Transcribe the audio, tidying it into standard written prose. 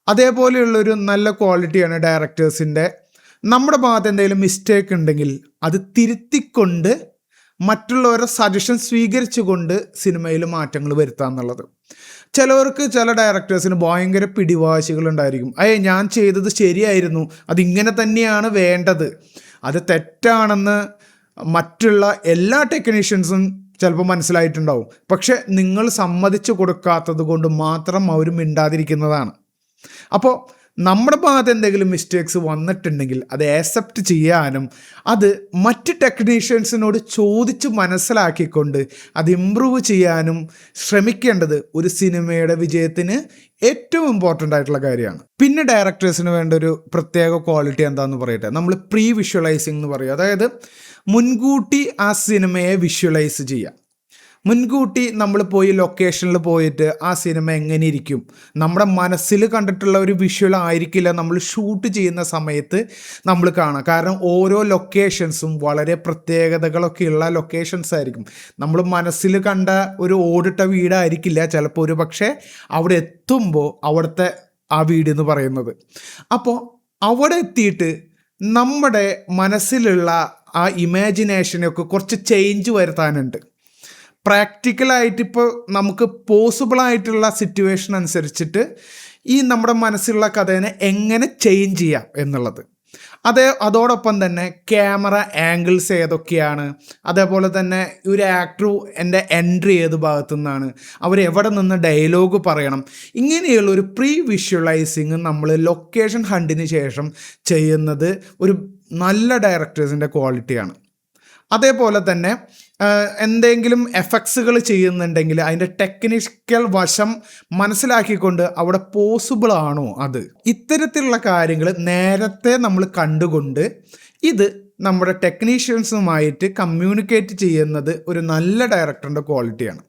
അതേപോലെയുള്ളൊരു നല്ല ക്വാളിറ്റിയാണ് ഡയറക്ടേഴ്സിൻ്റെ. നമ്മുടെ ഭാഗത്ത് എന്തെങ്കിലും മിസ്റ്റേക്ക് ഉണ്ടെങ്കിൽ അത് തിരുത്തിക്കൊണ്ട് മറ്റുള്ളവരുടെ സജഷൻ സ്വീകരിച്ചുകൊണ്ട് സിനിമയിൽ മാറ്റങ്ങൾ വരുത്തുക എന്നുള്ളത്. ചിലവർക്ക് ചില ഡയറക്ടേഴ്സിന് ഭയങ്കര പിടിവാശികളുണ്ടായിരിക്കും. ഞാൻ ചെയ്തത് ശരിയായിരുന്നു, അതിങ്ങനെ തന്നെയാണ് വേണ്ടത്, അത് തെറ്റാണെന്ന് മറ്റുള്ള എല്ലാ ടെക്നീഷ്യൻസും ചിലപ്പോൾ മനസ്സിലായിട്ടുണ്ടാവും. പക്ഷെ നിങ്ങൾ സമ്മതിച്ചു കൊടുക്കാത്തത് കൊണ്ട് മാത്രം അവർ മിണ്ടാതിരിക്കുന്നതാണ്. അപ്പോൾ നമ്മുടെ ഭാഗത്ത് എന്തെങ്കിലും മിസ്റ്റേക്സ് വന്നിട്ടുണ്ടെങ്കിൽ അത് ആക്സെപ്റ്റ് ചെയ്യാനും അത് മറ്റ് ടെക്നീഷ്യൻസിനോട് ചോദിച്ച് മനസ്സിലാക്കിക്കൊണ്ട് അത് ഇമ്പ്രൂവ് ചെയ്യാനും ശ്രമിക്കേണ്ടത് ഒരു സിനിമയുടെ വിജയത്തിന് ഏറ്റവും ഇമ്പോർട്ടൻ്റ് ആയിട്ടുള്ള കാര്യമാണ്. പിന്നെ ഡയറക്ടേഴ്സിന് വേണ്ട ഒരു പ്രത്യേക ക്വാളിറ്റി എന്താണെന്ന് പറയട്ടെ. നമ്മൾ പ്രീ വിഷ്വലൈസിങ് എന്ന് പറയും. അതായത് മുൻകൂട്ടി ആ സിനിമയെ വിഷ്വലൈസ് ചെയ്യുക. മുൻകൂട്ടി നമ്മൾ പോയി ലൊക്കേഷനിൽ പോയിട്ട് ആ സിനിമ എങ്ങനെ ഇരിക്കും, നമ്മുടെ മനസ്സിൽ കണ്ടിട്ടുള്ള ഒരു വിഷ്വൽ ആയിരിക്കില്ല നമ്മൾ ഷൂട്ട് ചെയ്യുന്ന സമയത്ത് നമ്മൾ കാണാം. കാരണം ഓരോ ലൊക്കേഷൻസും വളരെ പ്രത്യേകതകളൊക്കെയുള്ള ലൊക്കേഷൻസ് ആയിരിക്കും. നമ്മൾ മനസ്സിൽ കണ്ട ഒരു ഓടിട്ട വീടായിരിക്കില്ല ചിലപ്പോൾ ഒരു പക്ഷേ അവിടെ എത്തുമ്പോൾ അവിടുത്തെ ആ വീട് എന്ന് പറയുന്നത്. അപ്പോൾ അവിടെ എത്തിയിട്ട് നമ്മുടെ മനസ്സിലുള്ള ആ ഇമാജിനേഷനൊക്കെ കുറച്ച് ചേഞ്ച് വരുത്താനുണ്ട്. പ്രാക്ടിക്കലായിട്ട് ഇപ്പോൾ നമുക്ക് പോസിബിളായിട്ടുള്ള സിറ്റുവേഷൻ അനുസരിച്ചിട്ട് ഈ നമ്മുടെ മനസ്സിലുള്ള കഥേനെ എങ്ങനെ ചേഞ്ച് ചെയ്യാം എന്നുള്ളത്. അതോടൊപ്പം തന്നെ ക്യാമറ ആംഗിൾസ് ഏതൊക്കെയാണ്, അതേപോലെ തന്നെ ഒരു ആക്ടർ എൻ്റെ എൻട്രി ഏത് ഭാഗത്തു നിന്നാണ്, അവരെവിടെ നിന്ന് ഡയലോഗ് പറയണം, ഇങ്ങനെയുള്ള ഒരു പ്രീ വിഷ്വലൈസിങ് നമ്മൾ ലൊക്കേഷൻ ഹണ്ടിന് ശേഷം ചെയ്യുന്നത് ഒരു നല്ല ഡയറക്ടേഴ്സിൻ്റെ ക്വാളിറ്റിയാണ്. അതേപോലെ തന്നെ എന്തെങ്കിലും എഫക്ട്സുകൾ ചെയ്യുന്നുണ്ടെങ്കിൽ അതിൻ്റെ ടെക്നിക്കൽ വശം മനസ്സിലാക്കിക്കൊണ്ട് അവിടെ പോസിബിൾ ആണോ അത്, ഇത്തരത്തിലുള്ള കാര്യങ്ങൾ നേരത്തെ നമ്മൾ കണ്ടുകൊണ്ട് ഇത് നമ്മുടെ ടെക്നീഷ്യൻസുമായിട്ട് കമ്മ്യൂണിക്കേറ്റ് ചെയ്യുന്നത് ഒരു നല്ല ഡയറക്ടറിൻ്റെ ക്വാളിറ്റിയാണ്.